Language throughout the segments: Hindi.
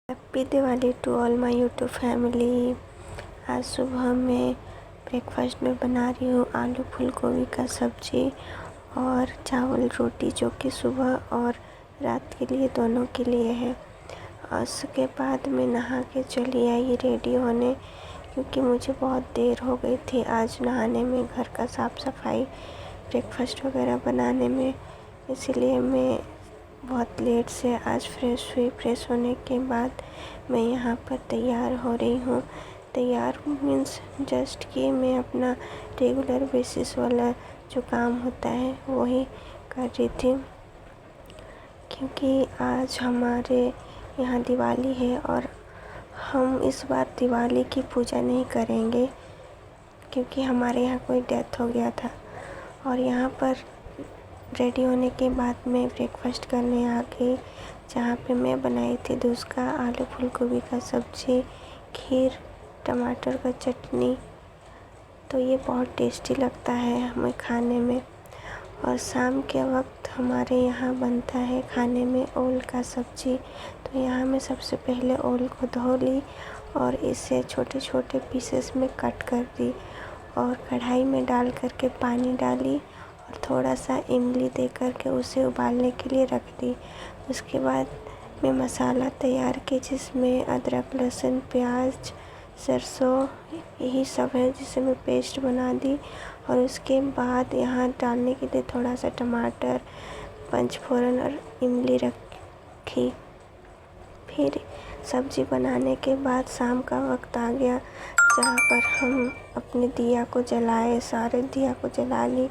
Happy Diwali to all my YouTube family. आज सुबह मैं ब्रेकफास्ट में बना रही हूँ आलू फूल गोभी का सब्ज़ी और चावल रोटी, जो कि सुबह और रात के लिए दोनों के लिए है। उसके बाद मैं नहा के चली आई रेडी होने, क्योंकि मुझे बहुत देर हो गई थी आज नहाने में, घर का साफ़ सफाई, ब्रेकफास्ट वगैरह बनाने में। इसलिए मैं बहुत लेट से आज फ्रेश हुई। फ्रेश होने के बाद मैं यहाँ पर तैयार हो रही हूँ। तैयार मीन्स जस्ट कि मैं अपना रेगुलर बेसिस वाला जो काम होता है वही कर रही थी, क्योंकि आज हमारे यहाँ दिवाली है और हम इस बार दिवाली की पूजा नहीं करेंगे, क्योंकि हमारे यहाँ कोई डेथ हो गया था। और यहाँ पर रेडी होने के बाद मैं ब्रेकफास्ट करने आ गई, जहाँ पे मैं बनाई थी दूध का आलू फूल गोभी का सब्ज़ी, खीर, टमाटर का चटनी। तो ये बहुत टेस्टी लगता है हमें खाने में। और शाम के वक्त हमारे यहाँ बनता है खाने में ओल का सब्ज़ी। तो यहाँ मैं सबसे पहले ओल को धो ली और इसे छोटे छोटे पीसेस में कट कर दी और कढ़ाई में डाल करके पानी डाली और थोड़ा सा इमली दे करके उसे उबालने के लिए रख दी। उसके बाद मैं मसाला तैयार की, जिसमें अदरक, लहसुन, प्याज, सरसों, यही सब है, जिसे मैं पेस्ट बना दी। और उसके बाद यहाँ डालने के लिए थोड़ा सा टमाटर, पंचफोरन और इमली रखी। फिर सब्ज़ी बनाने के बाद शाम का वक्त आ गया, जहाँ पर हम अपने दिया को जलाए, सारे दिया को जला ली।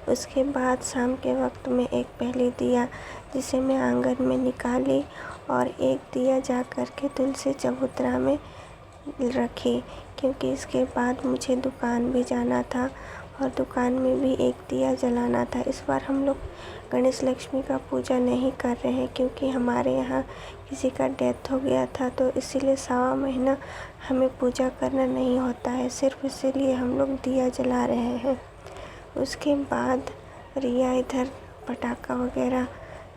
उसके बाद शाम के वक्त में एक पहले दिया जिसे मैं आंगन में निकाली और एक दिया जा कर के तुलसी चबूतरा में रखी, क्योंकि इसके बाद मुझे दुकान भी जाना था और दुकान में भी एक दिया जलाना था। इस बार हम लोग गणेश लक्ष्मी का पूजा नहीं कर रहे हैं, क्योंकि हमारे यहाँ किसी का डेथ हो गया था, तो इसीलिए 1.25 महीना हमें पूजा करना नहीं होता है। सिर्फ इसीलिए हम लोग दिया जला रहे हैं। उसके बाद रिया इधर पटाखा वगैरह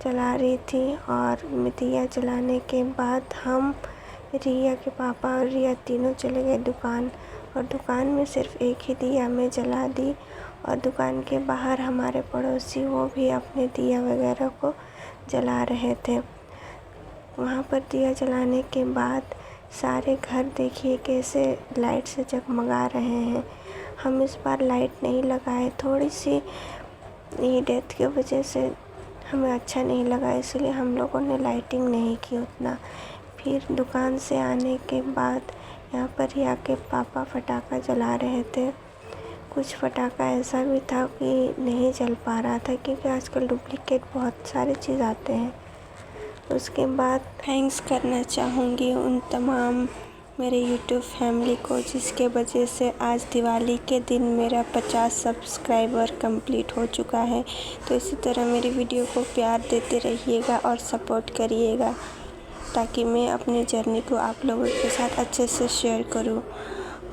जला रही थी और दिया जलाने के बाद हम, रिया के पापा और रिया तीनों चले गए दुकान, और दुकान में सिर्फ एक ही दिया मैं जला दी। और दुकान के बाहर हमारे पड़ोसी वो भी अपने दिया वगैरह को जला रहे थे। वहाँ पर दिया जलाने के बाद सारे घर देखिए कैसे लाइट से जगमगा रहे हैं। हम इस बार लाइट नहीं लगाए, थोड़ी सी ये डेथ की वजह से हमें अच्छा नहीं लगा, इसलिए हम लोगों ने लाइटिंग नहीं की उतना। फिर दुकान से आने के बाद यहाँ पर रिया के पापा पटाखा जला रहे थे। कुछ पटाखा ऐसा भी था कि नहीं जल पा रहा था, क्योंकि आजकल डुप्लीकेट बहुत सारे चीज़ आते हैं। उसके बाद थैंक्स करना चाहूँगी उन तमाम मेरे यूट्यूब फैमिली को, जिसके वजह से आज दिवाली के दिन मेरा 50 सब्सक्राइबर कंप्लीट हो चुका है। तो इसी तरह मेरी वीडियो को प्यार देते रहिएगा और सपोर्ट करिएगा, ताकि मैं अपनी जर्नी को आप लोगों के साथ अच्छे से शेयर करूं।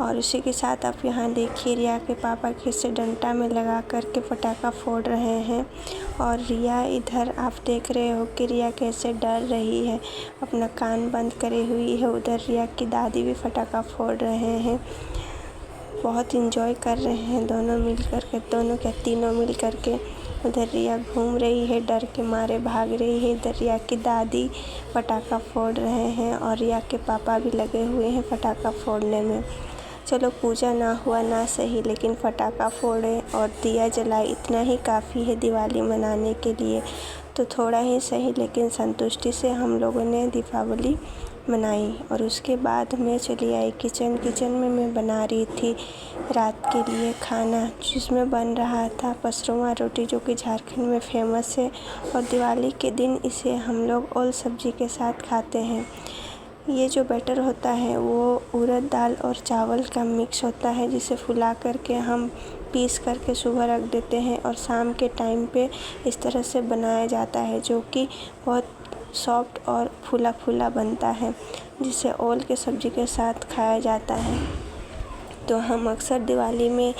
और उसी के साथ आप यहाँ देखिए रिया के पापा कैसे डंडा में लगा करके पटाखा फोड़ रहे हैं, और रिया इधर आप देख रहे हो कि रिया कैसे डर रही है, अपना कान बंद करे हुई है। उधर रिया की दादी भी पटाखा फोड़ रहे हैं, बहुत इंजॉय कर रहे हैं दोनों मिल कर के, दोनों क्या तीनों मिल कर के। उधर रिया घूम रही है, डर के मारे भाग रही है। इधर रिया की दादी पटाखा फोड़ रहे हैं और रिया के पापा भी लगे हुए हैं पटाखा फोड़ने में। चलो पूजा ना हुआ ना सही, लेकिन पटाखा फोड़े और दिया जलाए, इतना ही काफ़ी है दिवाली मनाने के लिए। तो थोड़ा ही सही, लेकिन संतुष्टि से हम लोगों ने दीपावली मनाई। और उसके बाद मैं चली आई किचन में मैं बना रही थी रात के लिए खाना, जिसमें बन रहा था पसरुआ रोटी, जो कि झारखंड में फेमस है। और दिवाली के दिन इसे हम लोग ओल सब्जी के साथ खाते हैं। ये जो बैटर होता है वो उड़द दाल और चावल का मिक्स होता है, जिसे फुला करके हम पीस करके सुबह रख देते हैं और शाम के टाइम पे इस तरह से बनाया जाता है, जो कि बहुत सॉफ्ट और फूला फूला बनता है, जिसे ओल के सब्ज़ी के साथ खाया जाता है। तो हम अक्सर दिवाली में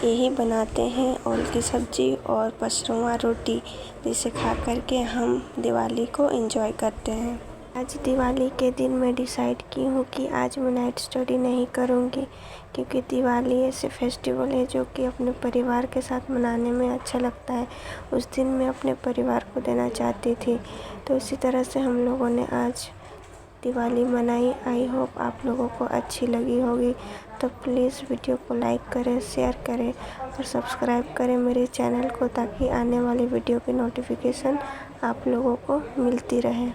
यही बनाते हैं, ओल की सब्ज़ी और पसरुआ रोटी, जिसे खा करके हम दिवाली को एंजॉय करते हैं। आज दिवाली के दिन मैं डिसाइड की हूँ कि आज मैं नाइट स्टडी नहीं करूँगी, क्योंकि दिवाली ऐसे फेस्टिवल है जो कि अपने परिवार के साथ मनाने में अच्छा लगता है। उस दिन मैं अपने परिवार को देना चाहती थी, तो इसी तरह से हम लोगों ने आज दिवाली मनाई। आई होप आप लोगों को अच्छी लगी होगी। तो प्लीज़ वीडियो को लाइक करें, शेयर करें और सब्सक्राइब करें मेरे चैनल को, ताकि आने वाली वीडियो की नोटिफिकेशन आप लोगों को मिलती रहे।